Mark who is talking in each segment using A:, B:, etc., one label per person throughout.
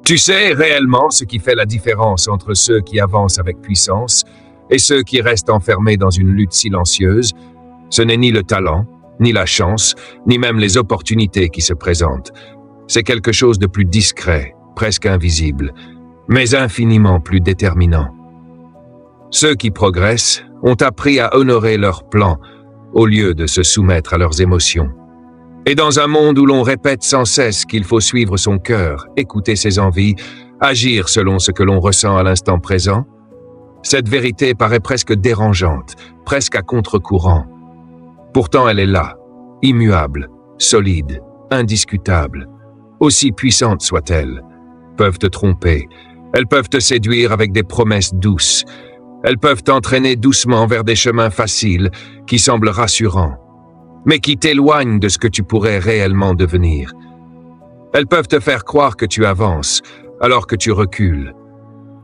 A: Tu sais réellement ce qui fait la différence entre ceux qui avancent avec puissance et ceux qui restent enfermés dans une lutte silencieuse. Ce n'est ni le talent, ni la chance, ni même les opportunités qui se présentent. C'est quelque chose de plus discret, presque invisible, mais infiniment plus déterminant. Ceux qui progressent ont appris à honorer leurs plans au lieu de se soumettre à leurs émotions. Et dans un monde où l'on répète sans cesse qu'il faut suivre son cœur, écouter ses envies, agir selon ce que l'on ressent à l'instant présent, cette vérité paraît presque dérangeante, presque à contre-courant. Pourtant elle est là, immuable, solide, indiscutable. Aussi puissantes soient-elles, peuvent te tromper, elles peuvent te séduire avec des promesses douces, elles peuvent t'entraîner doucement vers des chemins faciles qui semblent rassurants, mais qui t'éloignent de ce que tu pourrais réellement devenir. Elles peuvent te faire croire que tu avances, alors que tu recules.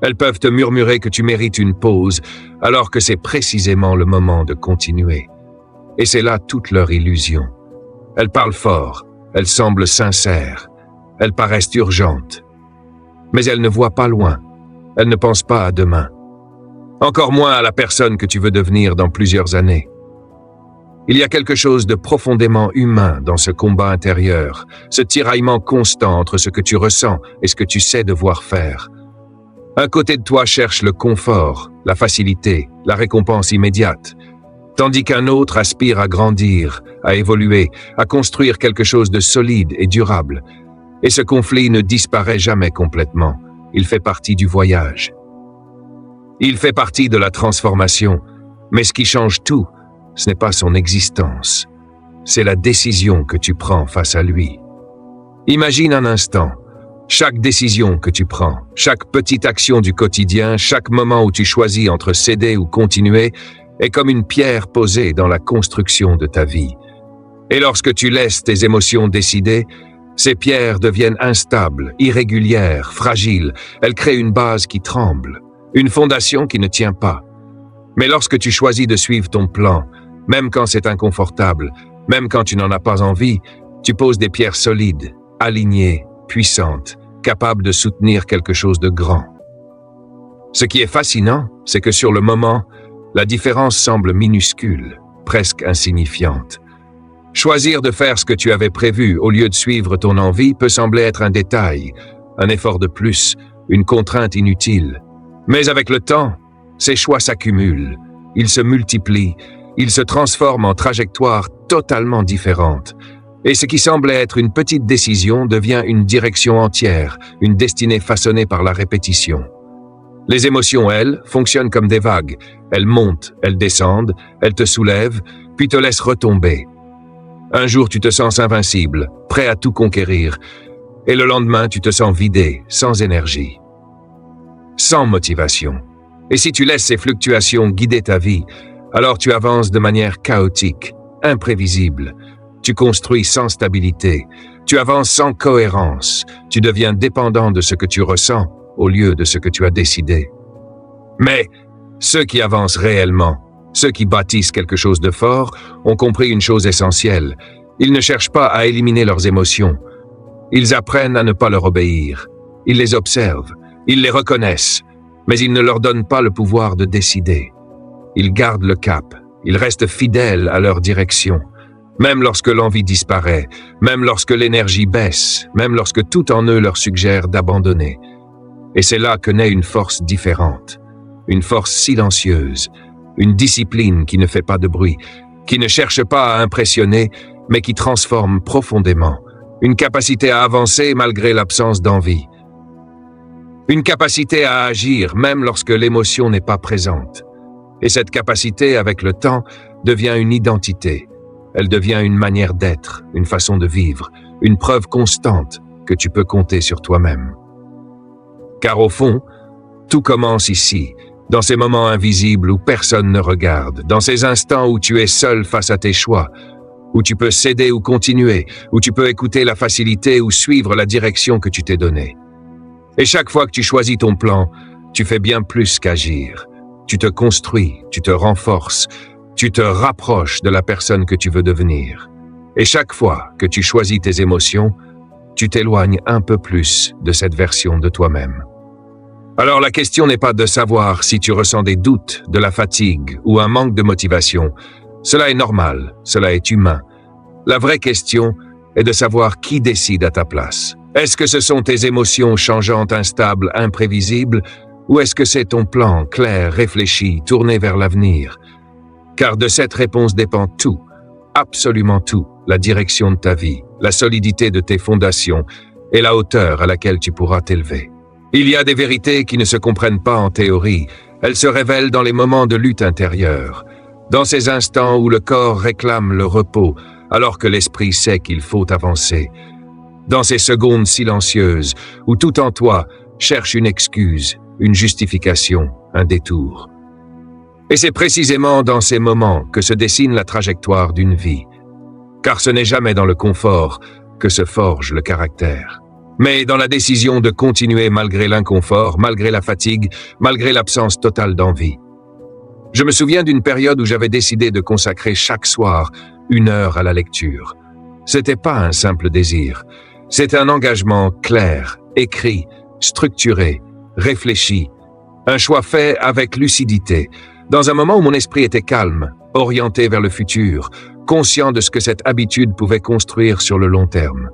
A: Elles peuvent te murmurer que tu mérites une pause, alors que c'est précisément le moment de continuer. Et c'est là toute leur illusion. Elles parlent fort, elles semblent sincères, elles paraissent urgentes. Mais elles ne voient pas loin, elles ne pensent pas à demain. Encore moins à la personne que tu veux devenir dans plusieurs années. Il y a quelque chose de profondément humain dans ce combat intérieur, ce tiraillement constant entre ce que tu ressens et ce que tu sais devoir faire. Un côté de toi cherche le confort, la facilité, la récompense immédiate, tandis qu'un autre aspire à grandir, à évoluer, à construire quelque chose de solide et durable. Et ce conflit ne disparaît jamais complètement, il fait partie du voyage. Il fait partie de la transformation, mais ce qui change tout, ce n'est pas son existence, c'est la décision que tu prends face à lui. Imagine un instant, chaque décision que tu prends, chaque petite action du quotidien, chaque moment où tu choisis entre céder ou continuer, est comme une pierre posée dans la construction de ta vie. Et lorsque tu laisses tes émotions décider, ces pierres deviennent instables, irrégulières, fragiles, elles créent une base qui tremble, une fondation qui ne tient pas. Mais lorsque tu choisis de suivre ton plan, même quand c'est inconfortable, même quand tu n'en as pas envie, tu poses des pierres solides, alignées, puissantes, capables de soutenir quelque chose de grand. Ce qui est fascinant, c'est que sur le moment, la différence semble minuscule, presque insignifiante. Choisir de faire ce que tu avais prévu au lieu de suivre ton envie peut sembler être un détail, un effort de plus, une contrainte inutile. Mais avec le temps, ces choix s'accumulent, ils se multiplient, ils se transforment en trajectoires totalement différentes. Et ce qui semblait être une petite décision devient une direction entière, une destinée façonnée par la répétition. Les émotions, elles, fonctionnent comme des vagues. Elles montent, elles descendent, elles te soulèvent, puis te laissent retomber. Un jour, tu te sens invincible, prêt à tout conquérir, et le lendemain, tu te sens vidé, sans énergie, sans motivation. Et si tu laisses ces fluctuations guider ta vie, alors tu avances de manière chaotique, imprévisible. Tu construis sans stabilité, tu avances sans cohérence, tu deviens dépendant de ce que tu ressens au lieu de ce que tu as décidé. Mais ceux qui avancent réellement, ceux qui bâtissent quelque chose de fort, ont compris une chose essentielle. Ils ne cherchent pas à éliminer leurs émotions. Ils apprennent à ne pas leur obéir. Ils les observent, ils les reconnaissent, mais ils ne leur donnent pas le pouvoir de décider. Ils gardent le cap, ils restent fidèles à leur direction. Même lorsque l'envie disparaît, même lorsque l'énergie baisse, même lorsque tout en eux leur suggère d'abandonner. Et c'est là que naît une force différente, une force silencieuse, une discipline qui ne fait pas de bruit, qui ne cherche pas à impressionner, mais qui transforme profondément, une capacité à avancer malgré l'absence d'envie, une capacité à agir même lorsque l'émotion n'est pas présente. Et cette capacité, avec le temps, devient une identité. Elle devient une manière d'être, une façon de vivre, une preuve constante que tu peux compter sur toi-même. Car au fond, tout commence ici, dans ces moments invisibles où personne ne regarde, dans ces instants où tu es seul face à tes choix, où tu peux céder ou continuer, où tu peux écouter la facilité ou suivre la direction que tu t'es donnée. Et chaque fois que tu choisis ton plan, tu fais bien plus qu'agir. Tu te construis, tu te renforces, tu te rapproches de la personne que tu veux devenir. Et chaque fois que tu choisis tes émotions, tu t'éloignes un peu plus de cette version de toi-même. Alors la question n'est pas de savoir si tu ressens des doutes, de la fatigue ou un manque de motivation. Cela est normal, cela est humain. La vraie question est de savoir qui décide à ta place. Est-ce que ce sont tes émotions changeantes, instables, imprévisibles, ou est-ce que c'est ton plan clair, réfléchi, tourné vers l'avenir? Car de cette réponse dépend tout, absolument tout, la direction de ta vie, la solidité de tes fondations et la hauteur à laquelle tu pourras t'élever. Il y a des vérités qui ne se comprennent pas en théorie, elles se révèlent dans les moments de lutte intérieure, dans ces instants où le corps réclame le repos alors que l'esprit sait qu'il faut avancer, dans ces secondes silencieuses où tout en toi cherche une excuse, une justification, un détour. Et c'est précisément dans ces moments que se dessine la trajectoire d'une vie, car ce n'est jamais dans le confort que se forge le caractère, mais dans la décision de continuer malgré l'inconfort, malgré la fatigue, malgré l'absence totale d'envie. Je me souviens d'une période où j'avais décidé de consacrer chaque soir 1 heure à la lecture. C'était pas un simple désir, c'était un engagement clair, écrit, structuré, réfléchi, un choix fait avec lucidité, dans un moment où mon esprit était calme, orienté vers le futur, conscient de ce que cette habitude pouvait construire sur le long terme.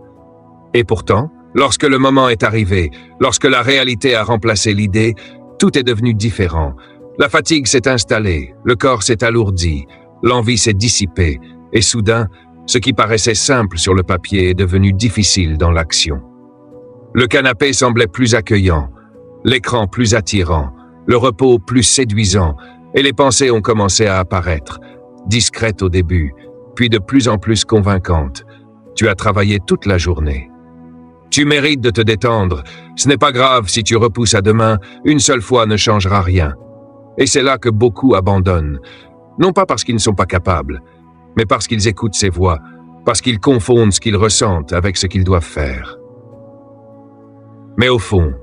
A: Et pourtant, lorsque le moment est arrivé, lorsque la réalité a remplacé l'idée, tout est devenu différent. La fatigue s'est installée, le corps s'est alourdi, l'envie s'est dissipée, et soudain, ce qui paraissait simple sur le papier est devenu difficile dans l'action. Le canapé semblait plus accueillant, l'écran plus attirant, le repos plus séduisant, et les pensées ont commencé à apparaître, discrètes au début, puis de plus en plus convaincantes. Tu as travaillé toute la journée. Tu mérites de te détendre, ce n'est pas grave si tu repousses à demain, une seule fois ne changera rien. Et c'est là que beaucoup abandonnent, non pas parce qu'ils ne sont pas capables, mais parce qu'ils écoutent ces voix, parce qu'ils confondent ce qu'ils ressentent avec ce qu'ils doivent faire. Mais au fond,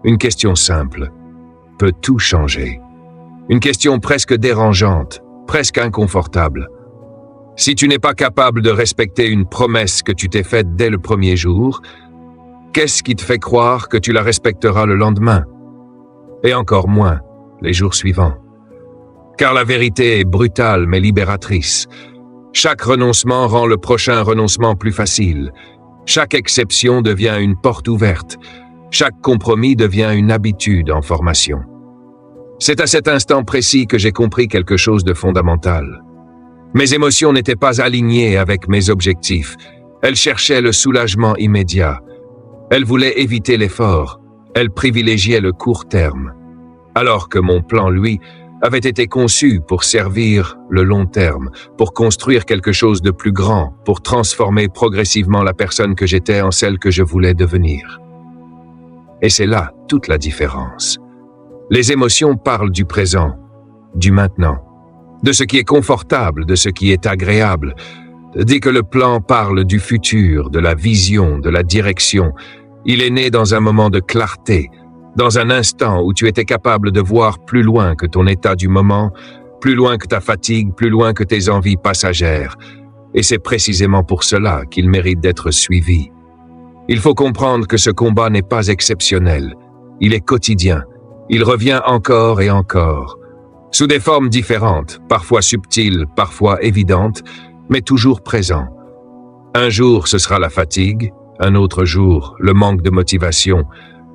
A: une question simple peut tout changer. Une question presque dérangeante, presque inconfortable. Si tu n'es pas capable de respecter une promesse que tu t'es faite dès le premier jour, qu'est-ce qui te fait croire que tu la respecteras le lendemain? Et encore moins les jours suivants. Car la vérité est brutale mais libératrice. Chaque renoncement rend le prochain renoncement plus facile. Chaque exception devient une porte ouverte. Chaque compromis devient une habitude en formation. C'est à cet instant précis que j'ai compris quelque chose de fondamental. Mes émotions n'étaient pas alignées avec mes objectifs. Elles cherchaient le soulagement immédiat. Elles voulaient éviter l'effort. Elles privilégiaient le court terme. Alors que mon plan, lui, avait été conçu pour servir le long terme, pour construire quelque chose de plus grand, pour transformer progressivement la personne que j'étais en celle que je voulais devenir. Et c'est là toute la différence. Les émotions parlent du présent, du maintenant, de ce qui est confortable, de ce qui est agréable, tandis que le plan parle du futur, de la vision, de la direction. Il est né dans un moment de clarté, dans un instant où tu étais capable de voir plus loin que ton état du moment, plus loin que ta fatigue, plus loin que tes envies passagères. Et c'est précisément pour cela qu'il mérite d'être suivi. Il faut comprendre que ce combat n'est pas exceptionnel. Il est quotidien. Il revient encore et encore. Sous des formes différentes, parfois subtiles, parfois évidentes, mais toujours présent. Un jour, ce sera la fatigue. Un autre jour, le manque de motivation.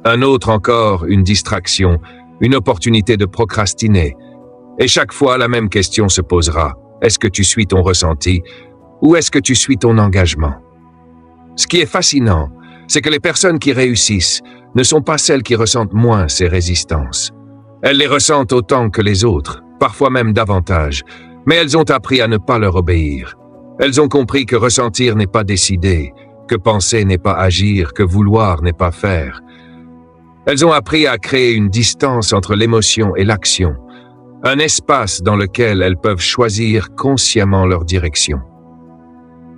A: Un autre encore, une distraction, une opportunité de procrastiner. Et chaque fois, la même question se posera. Est-ce que tu suis ton ressenti ou est-ce que tu suis ton engagement? Ce qui est fascinant, c'est que les personnes qui réussissent ne sont pas celles qui ressentent moins ces résistances. Elles les ressentent autant que les autres, parfois même davantage, mais elles ont appris à ne pas leur obéir. Elles ont compris que ressentir n'est pas décider, que penser n'est pas agir, que vouloir n'est pas faire. Elles ont appris à créer une distance entre l'émotion et l'action, un espace dans lequel elles peuvent choisir consciemment leur direction.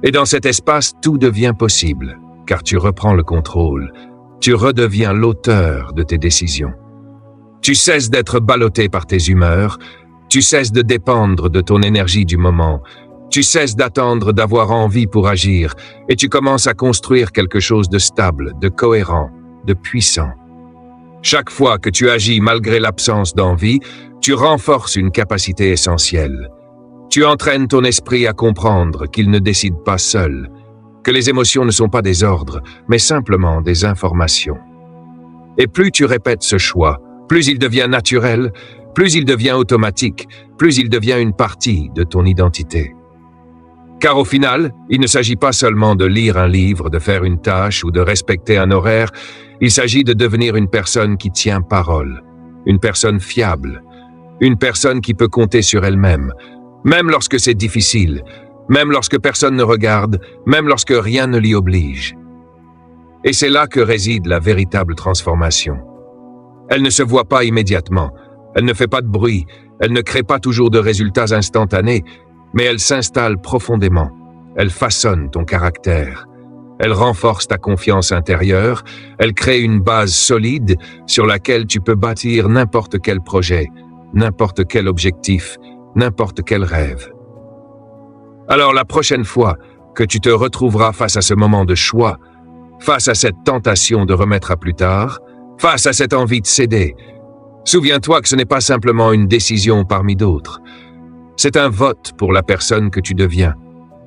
A: Et dans cet espace, tout devient possible, car tu reprends le contrôle, tu redeviens l'auteur de tes décisions. Tu cesses d'être ballotté par tes humeurs, tu cesses de dépendre de ton énergie du moment, Tu cesses d'attendre d'avoir envie pour agir et tu commences à construire quelque chose de stable, de cohérent, de puissant. Chaque fois que tu agis malgré l'absence d'envie, tu renforces une capacité essentielle. Tu entraînes ton esprit à comprendre qu'il ne décide pas seul, que les émotions ne sont pas des ordres, mais simplement des informations. Et plus tu répètes ce choix, plus il devient naturel, plus il devient automatique, plus il devient une partie de ton identité. Car au final, il ne s'agit pas seulement de lire un livre, de faire une tâche ou de respecter un horaire, il s'agit de devenir une personne qui tient parole, une personne fiable, une personne qui peut compter sur elle-même, même lorsque c'est difficile, même lorsque personne ne regarde, même lorsque rien ne l'y oblige. Et c'est là que réside la véritable transformation. Elle ne se voit pas immédiatement, elle ne fait pas de bruit, elle ne crée pas toujours de résultats instantanés, mais elle s'installe profondément, elle façonne ton caractère, elle renforce ta confiance intérieure, elle crée une base solide sur laquelle tu peux bâtir n'importe quel projet, n'importe quel objectif, n'importe quel rêve. Alors la prochaine fois que tu te retrouveras face à ce moment de choix, face à cette tentation de remettre à plus tard, face à cette envie de céder, souviens-toi que ce n'est pas simplement une décision parmi d'autres. C'est un vote pour la personne que tu deviens.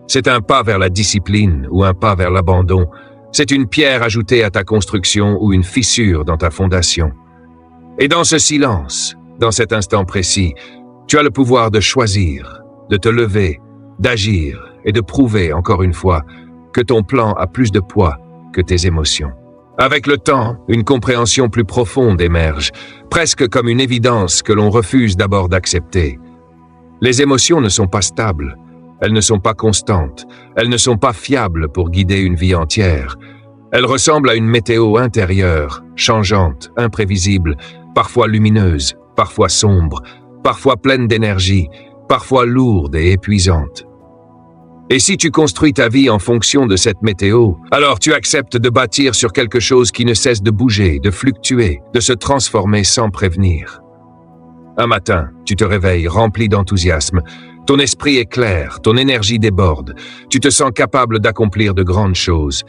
A: C'est un pas vers la discipline ou un pas vers l'abandon. C'est une pierre ajoutée à ta construction ou une fissure dans ta fondation. Et dans ce silence, dans cet instant précis, tu as le pouvoir de choisir, de te lever, d'agir et de prouver, encore une fois, que ton plan a plus de poids que tes émotions. Avec le temps, une compréhension plus profonde émerge, presque comme une évidence que l'on refuse d'abord d'accepter. Les émotions ne sont pas stables, elles ne sont pas constantes, elles ne sont pas fiables pour guider une vie entière. Elles ressemblent à une météo intérieure, changeante, imprévisible, parfois lumineuse, parfois sombre, parfois pleine d'énergie, parfois lourde et épuisante. Et si tu construis ta vie en fonction de cette météo, alors tu acceptes de bâtir sur quelque chose qui ne cesse de bouger, de fluctuer, de se transformer sans prévenir. Un matin, tu te réveilles rempli d'enthousiasme, ton esprit est clair, ton énergie déborde, tu te sens capable d'accomplir de grandes choses.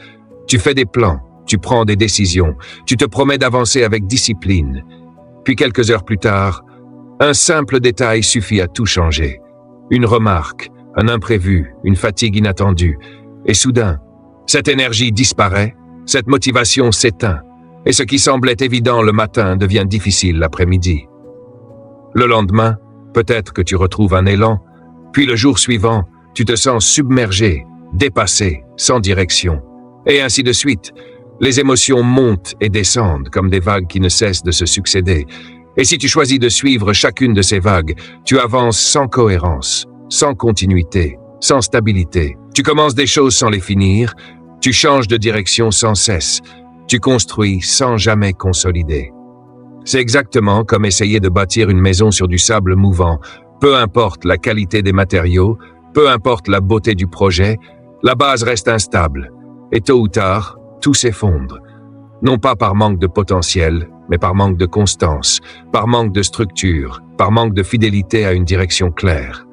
A: Tu fais des plans, tu prends des décisions, tu te promets d'avancer avec discipline. Puis quelques heures plus tard, un simple détail suffit à tout changer. Une remarque, un imprévu, une fatigue inattendue. Et soudain, cette énergie disparaît, cette motivation s'éteint, et ce qui semblait évident le matin devient difficile l'après-midi. Le lendemain, peut-être que tu retrouves un élan, puis le jour suivant, tu te sens submergé, dépassé, sans direction. Et ainsi de suite. Les émotions montent et descendent comme des vagues qui ne cessent de se succéder. Et si tu choisis de suivre chacune de ces vagues, tu avances sans cohérence, sans continuité, sans stabilité. Tu commences des choses sans les finir, tu changes de direction sans cesse, tu construis sans jamais consolider. C'est exactement comme essayer de bâtir une maison sur du sable mouvant. Peu importe la qualité des matériaux, peu importe la beauté du projet, la base reste instable. Et tôt ou tard, tout s'effondre. Non pas par manque de potentiel, mais par manque de constance, par manque de structure, par manque de fidélité à une direction claire.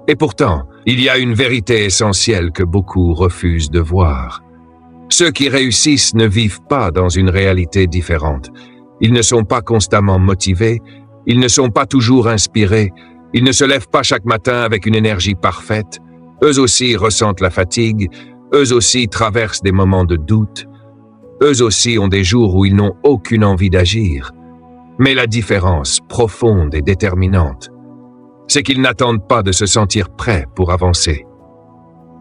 A: Et pourtant, il y a une vérité essentielle que beaucoup refusent de voir. Ceux qui réussissent ne vivent pas dans une réalité différente. Ils ne sont pas constamment motivés, ils ne sont pas toujours inspirés, ils ne se lèvent pas chaque matin avec une énergie parfaite. Eux aussi ressentent la fatigue, eux aussi traversent des moments de doute, eux aussi ont des jours où ils n'ont aucune envie d'agir. Mais la différence, profonde et déterminante, c'est qu'ils n'attendent pas de se sentir prêts pour avancer.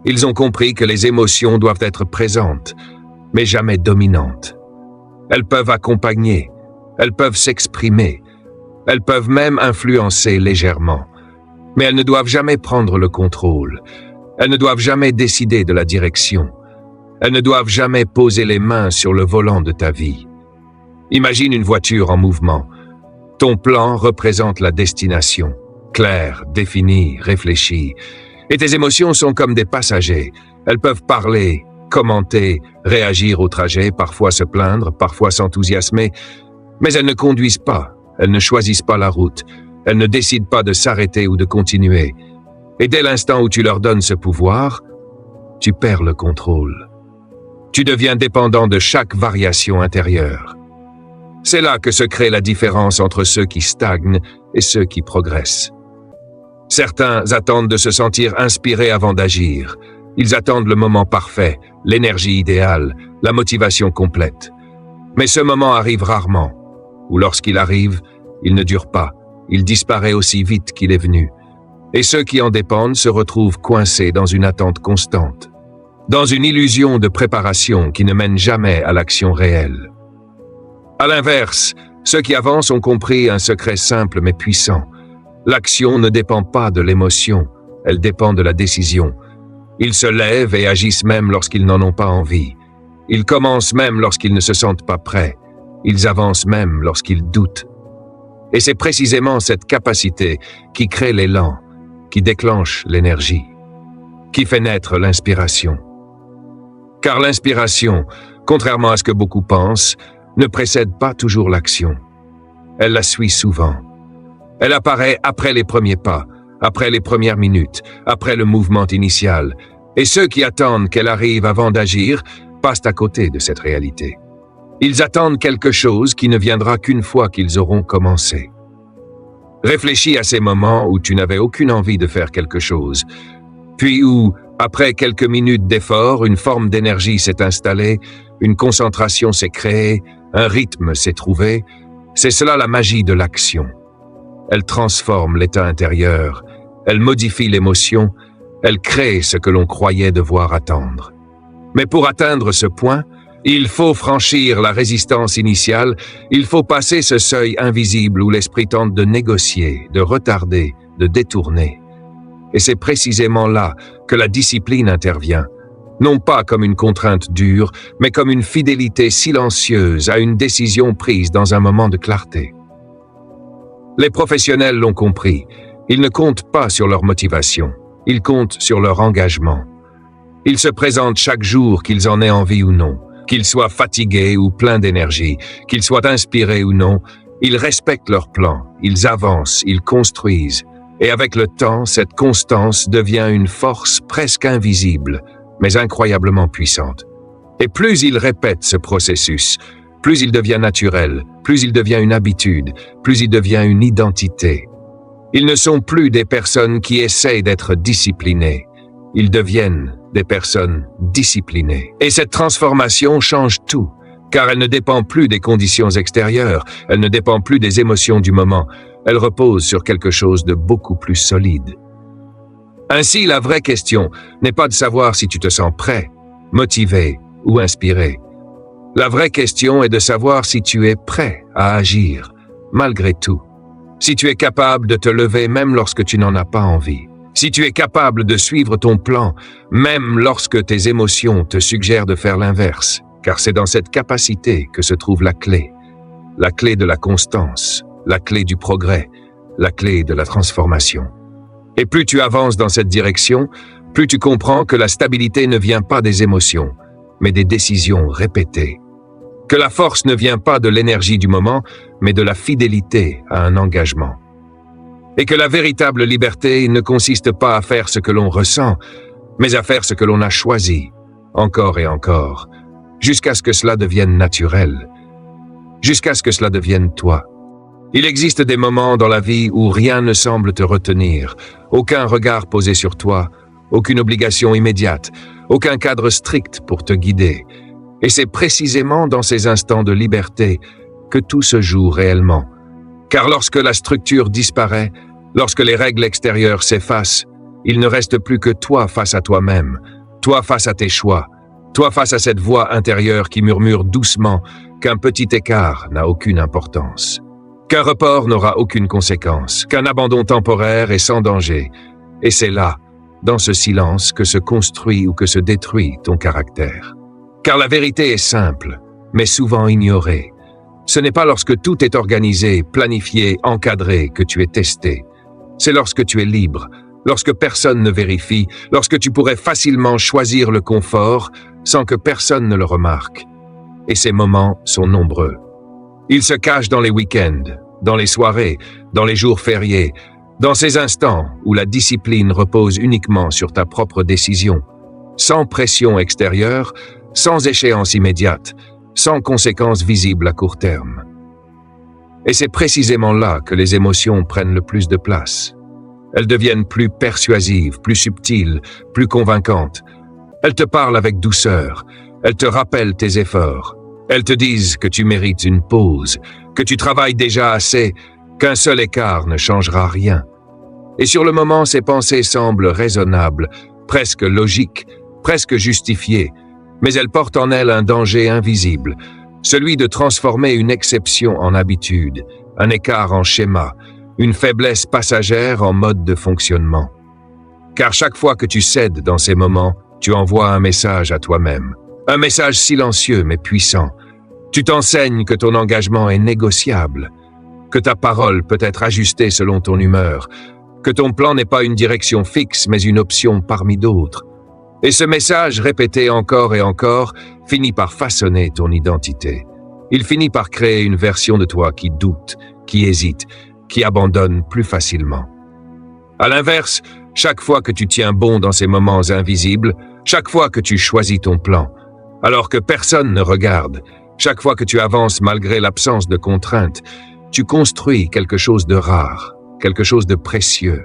A: Ils ont compris que les émotions doivent être présentes, mais jamais dominantes. Elles peuvent accompagner, elles peuvent s'exprimer, elles peuvent même influencer légèrement, mais elles ne doivent jamais prendre le contrôle. Elles ne doivent jamais décider de la direction. Elles ne doivent jamais poser les mains sur le volant de ta vie. Imagine une voiture en mouvement. Ton plan représente la destination, claire, définie, réfléchie. Et tes émotions sont comme des passagers. Elles peuvent parler, commenter, réagir au trajet, parfois se plaindre, parfois s'enthousiasmer, mais elles ne conduisent pas, elles ne choisissent pas la route, elles ne décident pas de s'arrêter ou de continuer. Et dès l'instant où tu leur donnes ce pouvoir, tu perds le contrôle. Tu deviens dépendant de chaque variation intérieure. C'est là que se crée la différence entre ceux qui stagnent et ceux qui progressent. Certains attendent de se sentir inspirés avant d'agir. Ils attendent le moment parfait, l'énergie idéale, la motivation complète. Mais ce moment arrive rarement, ou lorsqu'il arrive, il ne dure pas, il disparaît aussi vite qu'il est venu. Et ceux qui en dépendent se retrouvent coincés dans une attente constante, dans une illusion de préparation qui ne mène jamais à l'action réelle. À l'inverse, ceux qui avancent ont compris un secret simple mais puissant. L'action ne dépend pas de l'émotion, elle dépend de la décision. Ils se lèvent et agissent même lorsqu'ils n'en ont pas envie. Ils commencent même lorsqu'ils ne se sentent pas prêts. Ils avancent même lorsqu'ils doutent. Et c'est précisément cette capacité qui crée l'élan, qui déclenche l'énergie, qui fait naître l'inspiration. Car l'inspiration, contrairement à ce que beaucoup pensent, ne précède pas toujours l'action. Elle la suit souvent. Elle apparaît après les premiers pas, après les premières minutes, après le mouvement initial. Et ceux qui attendent qu'elle arrive avant d'agir passent à côté de cette réalité. Ils attendent quelque chose qui ne viendra qu'une fois qu'ils auront commencé. Réfléchis à ces moments où tu n'avais aucune envie de faire quelque chose, puis où, après quelques minutes d'effort, une forme d'énergie s'est installée, une concentration s'est créée, un rythme s'est trouvé. C'est cela la magie de l'action. Elle transforme l'état intérieur, elle modifie l'émotion, elle crée ce que l'on croyait devoir attendre. Mais pour atteindre ce point, il faut franchir la résistance initiale, il faut passer ce seuil invisible où l'esprit tente de négocier, de retarder, de détourner. Et c'est précisément là que la discipline intervient, non pas comme une contrainte dure, mais comme une fidélité silencieuse à une décision prise dans un moment de clarté. Les professionnels l'ont compris, ils ne comptent pas sur leur motivation, ils comptent sur leur engagement. Ils se présentent chaque jour qu'ils en aient envie ou non, qu'ils soient fatigués ou pleins d'énergie, qu'ils soient inspirés ou non, ils respectent leur plan, ils avancent, ils construisent. Et avec le temps, cette constance devient une force presque invisible, mais incroyablement puissante. Et plus ils répètent ce processus, plus il devient naturel, plus il devient une habitude, plus il devient une identité. Ils ne sont plus des personnes qui essayent d'être disciplinées. Ils deviennent des personnes disciplinées. Et cette transformation change tout, car elle ne dépend plus des conditions extérieures, elle ne dépend plus des émotions du moment, elle repose sur quelque chose de beaucoup plus solide. Ainsi, la vraie question n'est pas de savoir si tu te sens prêt, motivé ou inspiré. La vraie question est de savoir si tu es prêt à agir, malgré tout. Si tu es capable de te lever même lorsque tu n'en as pas envie. Si tu es capable de suivre ton plan, même lorsque tes émotions te suggèrent de faire l'inverse. Car c'est dans cette capacité que se trouve la clé de la constance, la clé du progrès, la clé de la transformation. Et plus tu avances dans cette direction, plus tu comprends que la stabilité ne vient pas des émotions, mais des décisions répétées. Que la force ne vient pas de l'énergie du moment, mais de la fidélité à un engagement. Et que la véritable liberté ne consiste pas à faire ce que l'on ressent, mais à faire ce que l'on a choisi, encore et encore, jusqu'à ce que cela devienne naturel, jusqu'à ce que cela devienne toi. Il existe des moments dans la vie où rien ne semble te retenir, aucun regard posé sur toi, aucune obligation immédiate, aucun cadre strict pour te guider. Et c'est précisément dans ces instants de liberté que tout se joue réellement. Car lorsque la structure disparaît, lorsque les règles extérieures s'effacent, il ne reste plus que toi face à toi-même, toi face à tes choix, toi face à cette voix intérieure qui murmure doucement qu'un petit écart n'a aucune importance, qu'un report n'aura aucune conséquence, qu'un abandon temporaire est sans danger. Et c'est là, dans ce silence, que se construit ou que se détruit ton caractère. Car la vérité est simple, mais souvent ignorée. Ce n'est pas lorsque tout est organisé, planifié, encadré que tu es testé. C'est lorsque tu es libre, lorsque personne ne vérifie, lorsque tu pourrais facilement choisir le confort sans que personne ne le remarque. Et ces moments sont nombreux. Ils se cachent dans les week-ends, dans les soirées, dans les jours fériés, Dans ces instants où la discipline repose uniquement sur ta propre décision, sans pression extérieure, sans échéance immédiate, sans conséquences visibles à court terme. Et c'est précisément là que les émotions prennent le plus de place. Elles deviennent plus persuasives, plus subtiles, plus convaincantes. Elles te parlent avec douceur, elles te rappellent tes efforts. Elles te disent que tu mérites une pause, que tu travailles déjà assez, qu'un seul écart ne changera rien. Et sur le moment, ces pensées semblent raisonnables, presque logiques, presque justifiées, mais elles portent en elles un danger invisible, celui de transformer une exception en habitude, un écart en schéma, une faiblesse passagère en mode de fonctionnement. Car chaque fois que tu cèdes dans ces moments, tu envoies un message à toi-même. Un message silencieux mais puissant. Tu t'enseignes que ton engagement est négociable, que ta parole peut être ajustée selon ton humeur, que ton plan n'est pas une direction fixe mais une option parmi d'autres. Et ce message, répété encore et encore, finit par façonner ton identité. Il finit par créer une version de toi qui doute, qui hésite, qui abandonne plus facilement. À l'inverse, chaque fois que tu tiens bon dans ces moments invisibles, chaque fois que tu choisis ton plan, alors que personne ne regarde, chaque fois que tu avances malgré l'absence de contraintes, tu construis quelque chose de rare, quelque chose de précieux,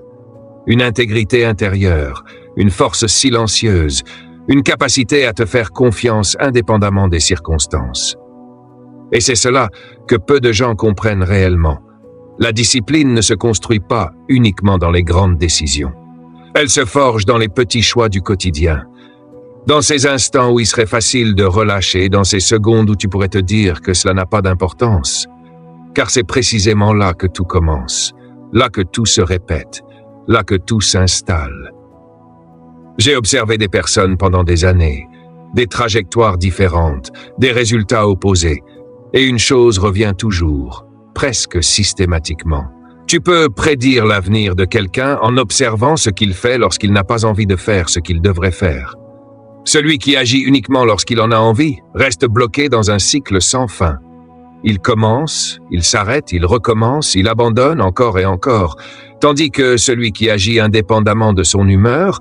A: une intégrité intérieure, une force silencieuse, une capacité à te faire confiance indépendamment des circonstances. Et c'est cela que peu de gens comprennent réellement. La discipline ne se construit pas uniquement dans les grandes décisions. Elle se forge dans les petits choix du quotidien. Dans ces instants où il serait facile de relâcher, dans ces secondes où tu pourrais te dire que cela n'a pas d'importance. Car c'est précisément là que tout commence, là que tout se répète, là que tout s'installe. J'ai observé des personnes pendant des années, des trajectoires différentes, des résultats opposés, et une chose revient toujours, presque systématiquement. Tu peux prédire l'avenir de quelqu'un en observant ce qu'il fait lorsqu'il n'a pas envie de faire ce qu'il devrait faire. Celui qui agit uniquement lorsqu'il en a envie reste bloqué dans un cycle sans fin. Il commence, il s'arrête, il recommence, il abandonne encore et encore, tandis que celui qui agit indépendamment de son humeur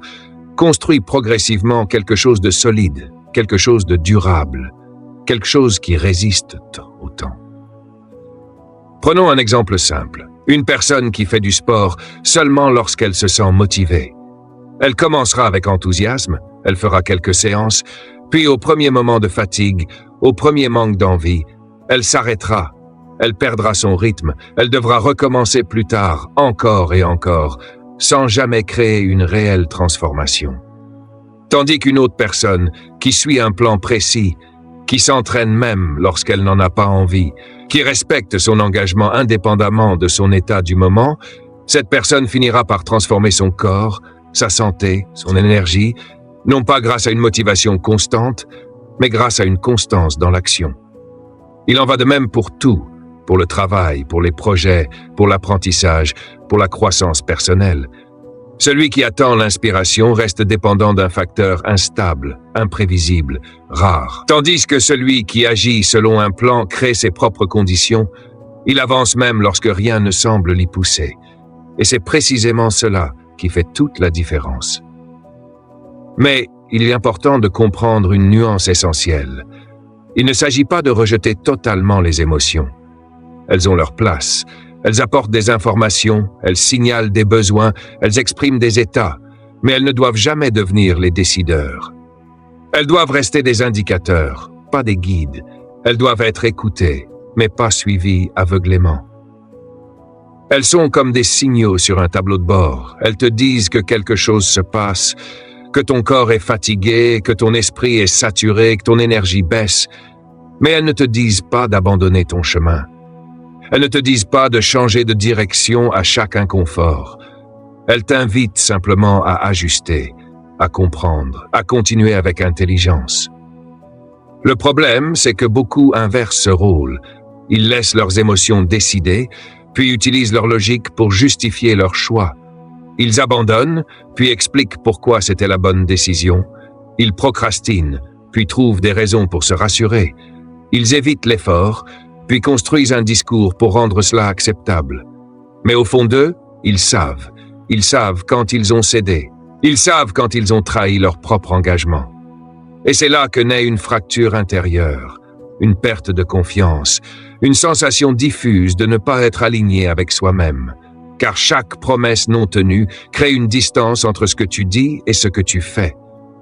A: construit progressivement quelque chose de solide, quelque chose de durable, quelque chose qui résiste au temps. Prenons un exemple simple. Une personne qui fait du sport seulement lorsqu'elle se sent motivée. Elle commencera avec enthousiasme, elle fera quelques séances, puis au premier moment de fatigue, au premier manque d'envie, elle s'arrêtera, elle perdra son rythme, elle devra recommencer plus tard, encore et encore, sans jamais créer une réelle transformation. Tandis qu'une autre personne, qui suit un plan précis, qui s'entraîne même lorsqu'elle n'en a pas envie, qui respecte son engagement indépendamment de son état du moment, cette personne finira par transformer son corps, sa santé, son énergie, non pas grâce à une motivation constante, mais grâce à une constance dans l'action. Il en va de même pour tout, pour le travail, pour les projets, pour l'apprentissage, pour la croissance personnelle. Celui qui attend l'inspiration reste dépendant d'un facteur instable, imprévisible, rare. Tandis que celui qui agit selon un plan crée ses propres conditions, il avance même lorsque rien ne semble l'y pousser. Et c'est précisément cela qui fait toute la différence. Mais il est important de comprendre une nuance essentielle. Il ne s'agit pas de rejeter totalement les émotions. Elles ont leur place. Elles apportent des informations, elles signalent des besoins, elles expriment des états, mais elles ne doivent jamais devenir les décideurs. Elles doivent rester des indicateurs, pas des guides. Elles doivent être écoutées, mais pas suivies aveuglément. Elles sont comme des signaux sur un tableau de bord. Elles te disent que quelque chose se passe, que ton corps est fatigué, que ton esprit est saturé, que ton énergie baisse, mais elles ne te disent pas d'abandonner ton chemin. Elles ne te disent pas de changer de direction à chaque inconfort. Elles t'invitent simplement à ajuster, à comprendre, à continuer avec intelligence. Le problème, c'est que beaucoup inversent ce rôle. Ils laissent leurs émotions décider, puis utilisent leur logique pour justifier leur choix. Ils abandonnent, puis expliquent pourquoi c'était la bonne décision. Ils procrastinent, puis trouvent des raisons pour se rassurer. Ils évitent l'effort, puis construisent un discours pour rendre cela acceptable. Mais au fond d'eux, Ils savent. Ils savent quand ils ont cédé. Ils savent quand ils ont trahi leur propre engagement. Et c'est là que naît une fracture intérieure, une perte de confiance, une sensation diffuse de ne pas être aligné avec soi-même. Car chaque promesse non tenue crée une distance entre ce que tu dis et ce que tu fais,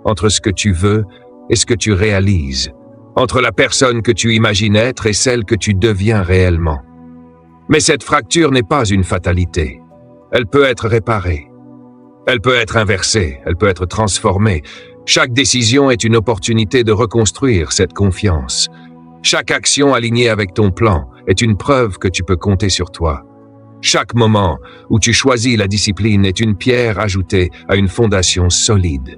A: entre ce que tu veux et ce que tu réalises, entre la personne que tu imagines être et celle que tu deviens réellement. Mais cette fracture n'est pas une fatalité. Elle peut être réparée. Elle peut être inversée, elle peut être transformée. Chaque décision est une opportunité de reconstruire cette confiance. Chaque action alignée avec ton plan est une preuve que tu peux compter sur toi. Chaque moment où tu choisis la discipline est une pierre ajoutée à une fondation solide.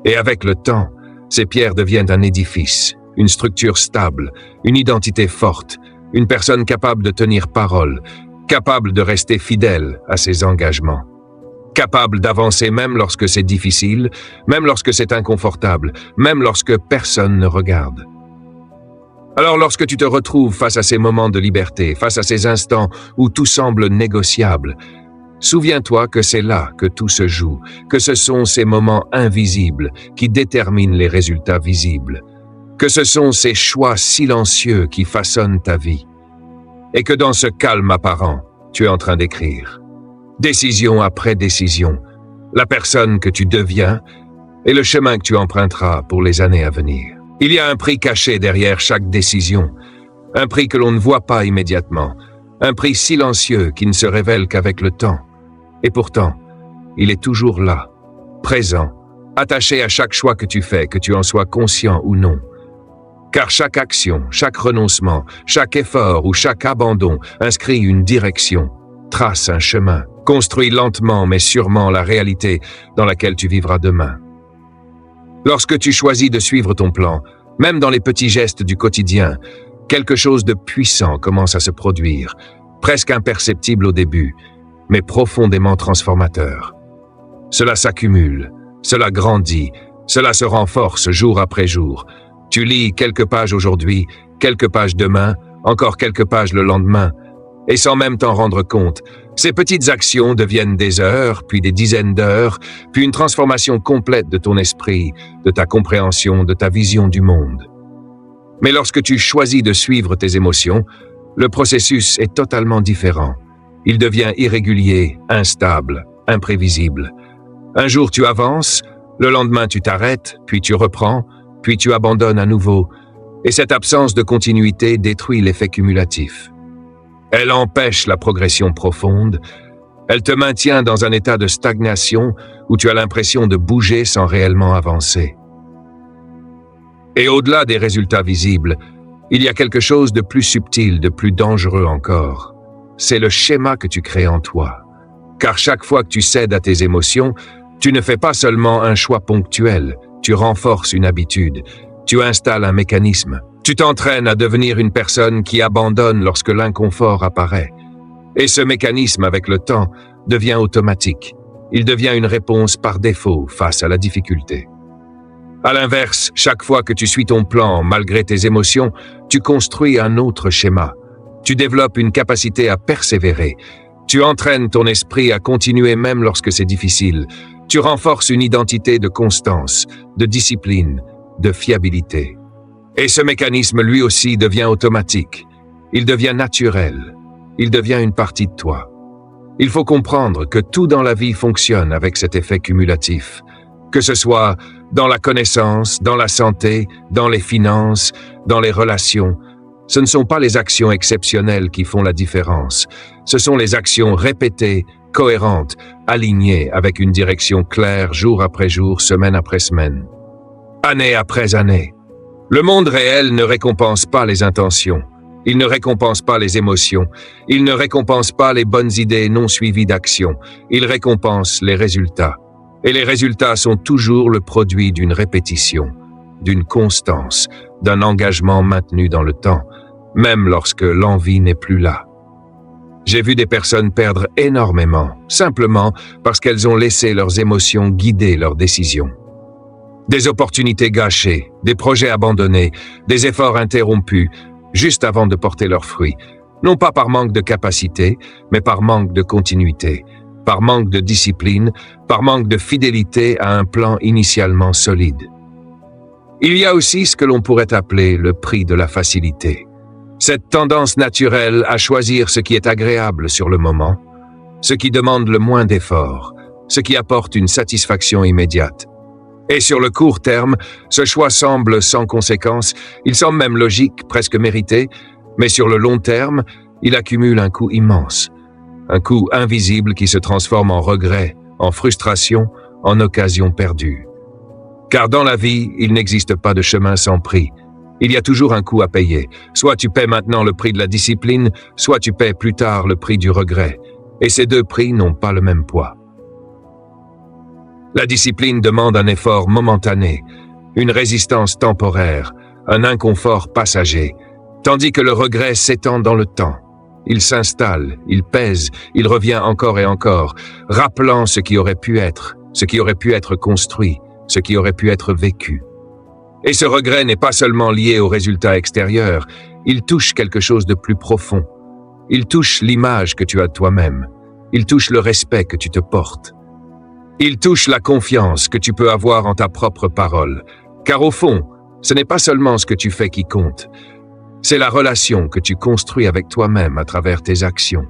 A: Et avec le temps, ces pierres deviennent un édifice, une structure stable, une identité forte, une personne capable de tenir parole, capable de rester fidèle à ses engagements, capable d'avancer même lorsque c'est difficile, même lorsque c'est inconfortable, même lorsque personne ne regarde. Alors lorsque tu te retrouves face à ces moments de liberté, face à ces instants où tout semble négociable, souviens-toi que c'est là que tout se joue, que ce sont ces moments invisibles qui déterminent les résultats visibles, que ce sont ces choix silencieux qui façonnent ta vie, et que dans ce calme apparent, tu es en train d'écrire, décision après décision, la personne que tu deviens et le chemin que tu emprunteras pour les années à venir. Il y a un prix caché derrière chaque décision, un prix que l'on ne voit pas immédiatement, un prix silencieux qui ne se révèle qu'avec le temps. Et pourtant, il est toujours là, présent, attaché à chaque choix que tu fais, que tu en sois conscient ou non. Car chaque action, chaque renoncement, chaque effort ou chaque abandon inscrit une direction, trace un chemin, construit lentement mais sûrement la réalité dans laquelle tu vivras demain. Lorsque tu choisis de suivre ton plan, même dans les petits gestes du quotidien, quelque chose de puissant commence à se produire, presque imperceptible au début, mais profondément transformateur. Cela s'accumule, cela grandit, cela se renforce jour après jour. Tu lis quelques pages aujourd'hui, quelques pages demain, encore quelques pages le lendemain, et sans même t'en rendre compte, ces petites actions deviennent des heures, puis des dizaines d'heures, puis une transformation complète de ton esprit, de ta compréhension, de ta vision du monde. Mais lorsque tu choisis de suivre tes émotions, le processus est totalement différent. Il devient irrégulier, instable, imprévisible. Un jour tu avances, le lendemain tu t'arrêtes, puis tu reprends, puis tu abandonnes à nouveau, et cette absence de continuité détruit l'effet cumulatif. Elle empêche la progression profonde, elle te maintient dans un état de stagnation où tu as l'impression de bouger sans réellement avancer. Et au-delà des résultats visibles, il y a quelque chose de plus subtil, de plus dangereux encore. C'est le schéma que tu crées en toi. Car chaque fois que tu cèdes à tes émotions, tu ne fais pas seulement un choix ponctuel, tu renforces une habitude, tu installes un mécanisme. Tu t'entraînes à devenir une personne qui abandonne lorsque l'inconfort apparaît. Et ce mécanisme, avec le temps, devient automatique. Il devient une réponse par défaut face à la difficulté. À l'inverse, chaque fois que tu suis ton plan, malgré tes émotions, tu construis un autre schéma. Tu développes une capacité à persévérer. Tu entraînes ton esprit à continuer même lorsque c'est difficile. Tu renforces une identité de constance, de discipline, de fiabilité. Et ce mécanisme, lui aussi, devient automatique. Il devient naturel. Il devient une partie de toi. Il faut comprendre que tout dans la vie fonctionne avec cet effet cumulatif. Que ce soit dans la connaissance, dans la santé, dans les finances, dans les relations, ce ne sont pas les actions exceptionnelles qui font la différence. Ce sont les actions répétées, cohérentes, alignées avec une direction claire jour après jour, semaine après semaine, année après année. Le monde réel ne récompense pas les intentions, il ne récompense pas les émotions, il ne récompense pas les bonnes idées non suivies d'action, il récompense les résultats. Et les résultats sont toujours le produit d'une répétition, d'une constance, d'un engagement maintenu dans le temps, même lorsque l'envie n'est plus là. J'ai vu des personnes perdre énormément, simplement parce qu'elles ont laissé leurs émotions guider leurs décisions. Des opportunités gâchées, des projets abandonnés, des efforts interrompus, juste avant de porter leurs fruits, Non pas par manque de capacité, mais par manque de continuité, par manque de discipline, par manque de fidélité à un plan initialement solide. Il y a aussi ce que l'on pourrait appeler le prix de la facilité. Cette tendance naturelle à choisir ce qui est agréable sur le moment, ce qui demande le moins d'efforts, ce qui apporte une satisfaction immédiate. Et sur le court terme, ce choix semble sans conséquence, il semble même logique, presque mérité, mais sur le long terme, il accumule un coût immense. Un coût invisible qui se transforme en regret, en frustration, en occasion perdue. Car dans la vie, il n'existe pas de chemin sans prix. Il y a toujours un coût à payer. Soit tu paies maintenant le prix de la discipline, soit tu paies plus tard le prix du regret. Et ces deux prix n'ont pas le même poids. La discipline demande un effort momentané, une résistance temporaire, un inconfort passager, tandis que le regret s'étend dans le temps. Il s'installe, il pèse, il revient encore et encore, rappelant ce qui aurait pu être construit, ce qui aurait pu être vécu. Et ce regret n'est pas seulement lié aux résultats extérieurs, il touche quelque chose de plus profond. Il touche l'image que tu as de toi-même. Il touche le respect que tu te portes. Il touche la confiance que tu peux avoir en ta propre parole. Car au fond, ce n'est pas seulement ce que tu fais qui compte. C'est la relation que tu construis avec toi-même à travers tes actions.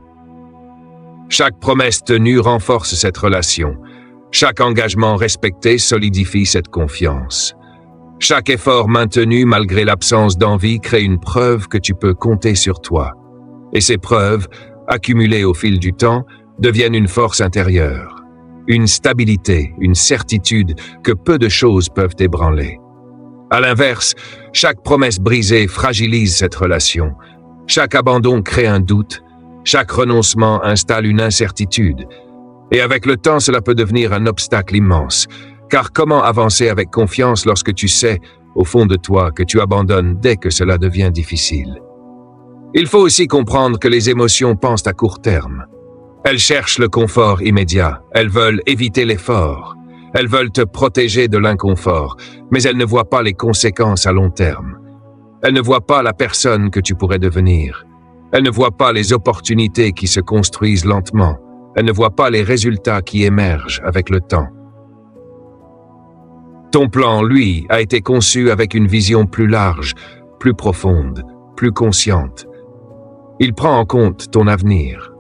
A: Chaque promesse tenue renforce cette relation. Chaque engagement respecté solidifie cette confiance. Chaque effort maintenu malgré l'absence d'envie crée une preuve que tu peux compter sur toi. Et ces preuves, accumulées au fil du temps, deviennent une force intérieure, une stabilité, une certitude que peu de choses peuvent ébranler. À l'inverse, chaque promesse brisée fragilise cette relation. Chaque abandon crée un doute, chaque renoncement installe une incertitude. Et avec le temps, cela peut devenir un obstacle immense. Car comment avancer avec confiance lorsque tu sais, au fond de toi, que tu abandonnes dès que cela devient difficile? Il faut aussi comprendre que les émotions pensent à court terme. Elles cherchent le confort immédiat, elles veulent éviter l'effort, elles veulent te protéger de l'inconfort, mais elles ne voient pas les conséquences à long terme. Elles ne voient pas la personne que tu pourrais devenir. Elles ne voient pas les opportunités qui se construisent lentement. Elles ne voient pas les résultats qui émergent avec le temps. Ton plan, lui, a été conçu avec une vision plus large, plus profonde, plus consciente. Il prend en compte ton avenir,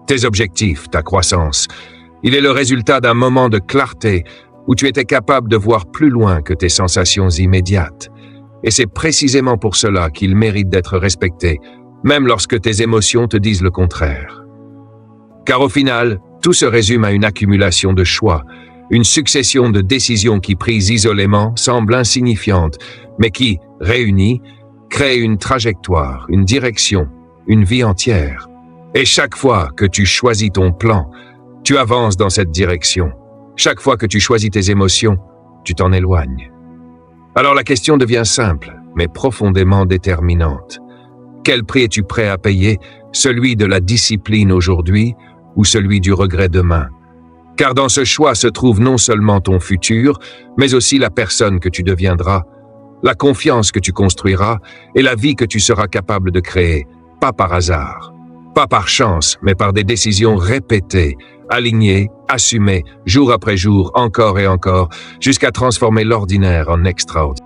A: tes objectifs, ta croissance. Il est le résultat d'un moment de clarté où tu étais capable de voir plus loin que tes sensations immédiates. Et c'est précisément pour cela qu'il mérite d'être respecté, même lorsque tes émotions te disent le contraire. Car au final, tout se résume à une accumulation de choix, une succession de décisions qui, prises isolément, semblent insignifiantes, mais qui, réunies, créent une trajectoire, une direction, une vie entière. Et chaque fois que tu choisis ton plan, tu avances dans cette direction. Chaque fois que tu choisis tes émotions, tu t'en éloignes. Alors la question devient simple, mais profondément déterminante. Quel prix es-tu prêt à payer, celui de la discipline aujourd'hui ou celui du regret demain? Car dans ce choix se trouve non seulement ton futur, mais aussi la personne que tu deviendras, la confiance que tu construiras et la vie que tu seras capable de créer, pas par hasard, pas par chance, mais par des décisions répétées, alignées, assumées, jour après jour, encore et encore, jusqu'à transformer l'ordinaire en extraordinaire.